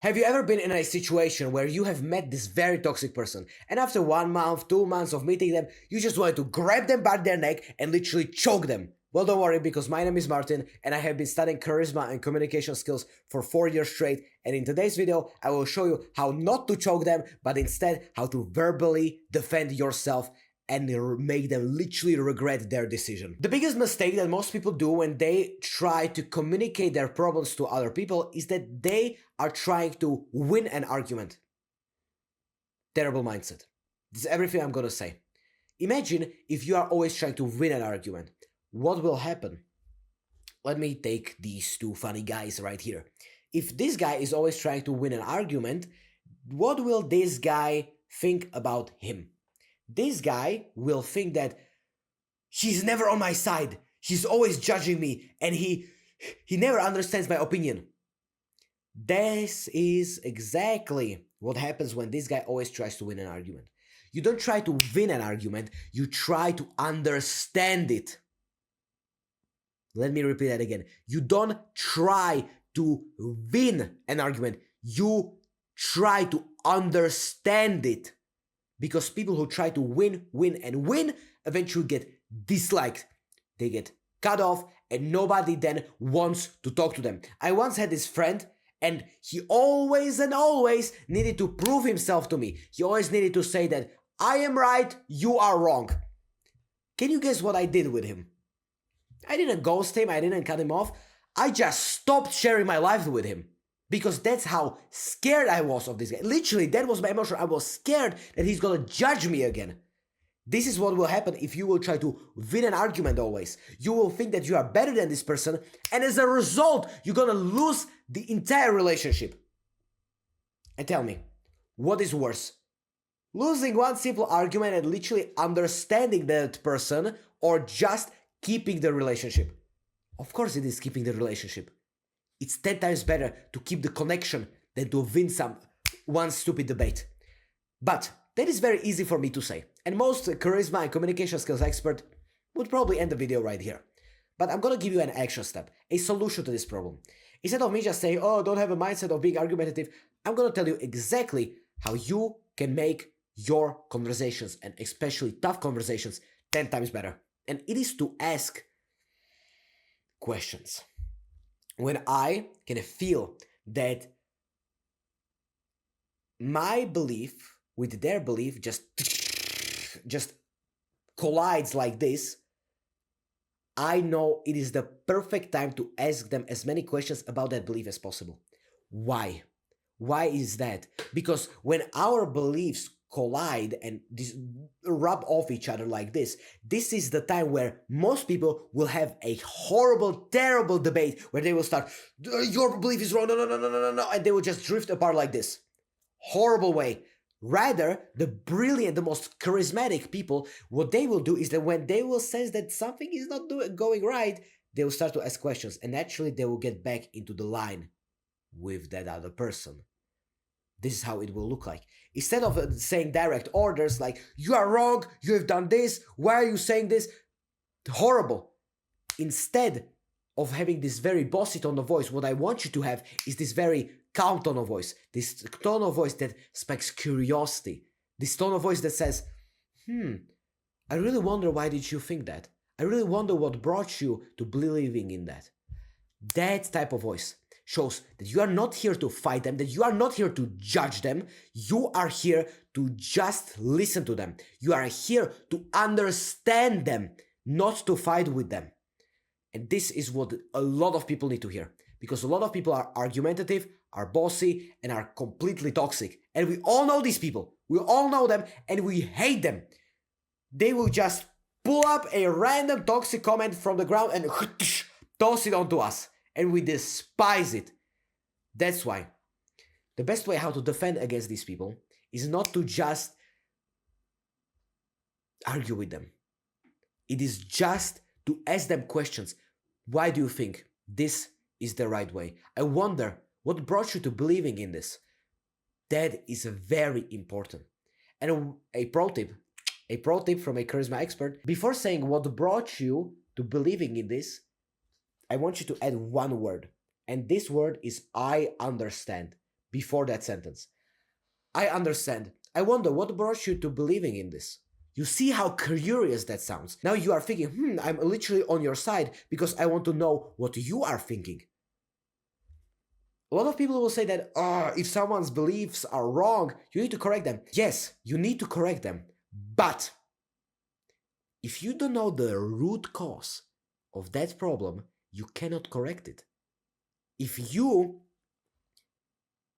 Have you ever been in a situation where you have met this very toxic person and after 1 month, 2 months of meeting them, you just wanted to grab them by their neck and literally choke them? Well, don't worry, because my name is Martin and I have been studying charisma and communication skills for 4 years straight. And in today's video, I will show you how not to choke them, but instead how to verbally defend yourself and make them literally regret their decision. The biggest mistake that most people do when they try to communicate their problems to other people is that they are trying to win an argument. Terrible mindset. This is everything I'm gonna say. Imagine if you are always trying to win an argument. What will happen? Let me take these two funny guys right here. If this guy is always trying to win an argument, what will this guy think about him? This guy will think that he's never on my side. He's always judging me and he never understands my opinion. This is exactly what happens when this guy always tries to win an argument. You don't try to win an argument, you try to understand it. Let me repeat that again. You don't try to win an argument, you try to understand it. Because people who try to win eventually get disliked. They get cut off and nobody then wants to talk to them. I once had this friend and he always needed to prove himself to me. He always needed to say that I am right, you are wrong. Can you guess what I did with him? I didn't ghost him, I didn't cut him off. I just stopped sharing my life with him. Because that's how scared I was of this guy. Literally, that was my emotion. I was scared that he's gonna judge me again. This is what will happen if you will try to win an argument always. You will think that you are better than this person, and as a result, you're gonna lose the entire relationship. And tell me, what is worse? Losing one simple argument and literally understanding that person, or just keeping the relationship? Of course it is keeping the relationship. It's 10 times better to keep the connection than to win one stupid debate. But that is very easy for me to say. And most charisma and communication skills expert would probably end the video right here. But I'm gonna give you an action step, a solution to this problem. Instead of me just saying, oh, don't have a mindset of being argumentative, I'm gonna tell you exactly how you can make your conversations, and especially tough conversations, 10 times better. And it is to ask questions. When I can feel that my belief with their belief just collides like this, I know it is the perfect time to ask them as many questions about that belief as possible. Why? Why is that? Because when our beliefs collide and rub off each other like this is the time where most people will have a horrible, terrible debate where they will start, your belief is wrong, no, and they will just drift apart like this. Horrible way. Rather, the brilliant, the most charismatic people, what they will do is that when they will sense that something is not going right, they will start to ask questions, and naturally they will get back into the line with that other person. This is how it will look like. Instead of saying direct orders like, you are wrong, you have done this, why are you saying this? Horrible. Instead of having this very bossy tone of voice, what I want you to have is this very calm tone of voice. This tone of voice that speaks curiosity. This tone of voice that says, I really wonder why did you think that? I really wonder what brought you to believing in that. That type of voice shows that you are not here to fight them, that you are not here to judge them, you are here to just listen to them. You are here to understand them, not to fight with them. And this is what a lot of people need to hear, because a lot of people are argumentative, are bossy, and are completely toxic. And we all know these people. We all know them, and we hate them. They will just pull up a random toxic comment from the ground and toss it onto us. And we despise it. That's why the best way how to defend against these people is not to just argue with them. It is just to ask them questions. Why do you think this is the right way? I wonder what brought you to believing in this. That is very important. And a pro tip from a charisma expert, before saying what brought you to believing in this, I want you to add one word. And this word is I understand. before that sentence. I understand. I wonder what brought you to believing in this. You see how curious that sounds. Now you are thinking, I'm literally on your side because I want to know what you are thinking. A lot of people will say that, if someone's beliefs are wrong, you need to correct them. Yes, you need to correct them. But if you don't know the root cause of that problem, you cannot correct it. If you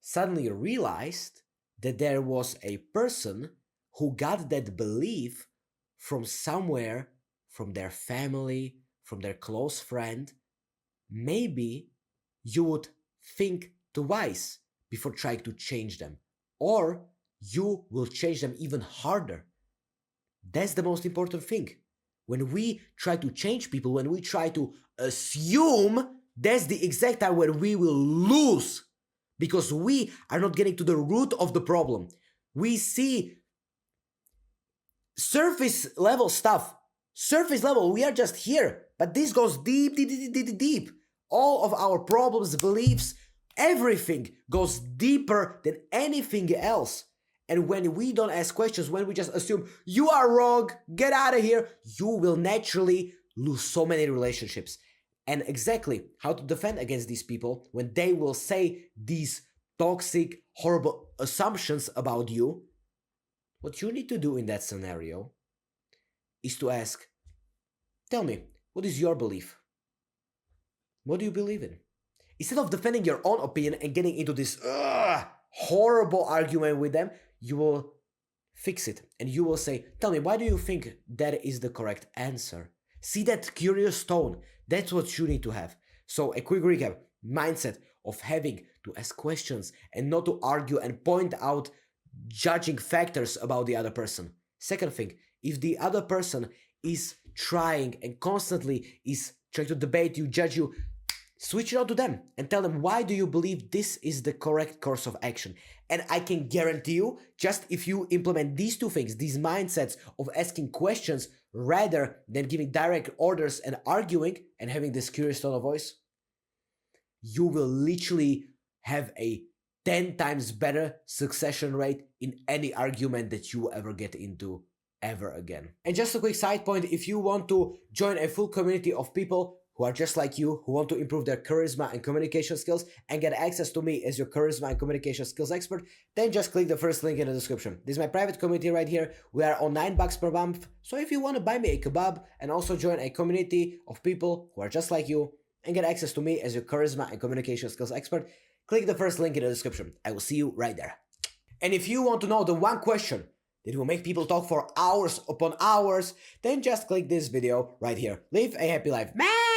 suddenly realized that there was a person who got that belief from somewhere, from their family, from their close friend, maybe you would think twice before trying to change them, or you will change them even harder. That's the most important thing. When we try to change people, when we try to assume, that's the exact time when we will lose, because we are not getting to the root of the problem. We see surface level stuff. Surface level, we are just here, but this goes deep, deep, deep, deep, deep. All of our problems, beliefs, everything goes deeper than anything else. And when we don't ask questions, when we just assume, you are wrong, get out of here, you will naturally lose so many relationships. And exactly how to defend against these people when they will say these toxic, horrible assumptions about you, what you need to do in that scenario is to ask, tell me, what is your belief? What do you believe in? Instead of defending your own opinion and getting into this horrible argument with them, you will fix it and you will say, tell me, why do you think that is the correct answer? See that curious tone? That's what you need to have. So a quick recap: mindset of having to ask questions and not to argue and point out judging factors about the other person. Second thing, if the other person is trying and constantly is trying to debate you, judge you, switch it on to them and tell them, why do you believe this is the correct course of action? And I can guarantee you, just if you implement these two things, these mindsets of asking questions rather than giving direct orders and arguing and having this curious tone of voice, you will literally have a 10 times better succession rate in any argument that you ever get into ever again. And just a quick side point, if you want to join a full community of people who are just like you, who want to improve their charisma and communication skills and get access to me as your charisma and communication skills expert, then just click the first link in the description. This is my private community right here. We are on $9 per month. So if you want to buy me a kebab and also join a community of people who are just like you and get access to me as your charisma and communication skills expert, click the first link in the description. I will see you right there. And if you want to know the one question that will make people talk for hours upon hours, then just click this video right here. Live a happy life. Man!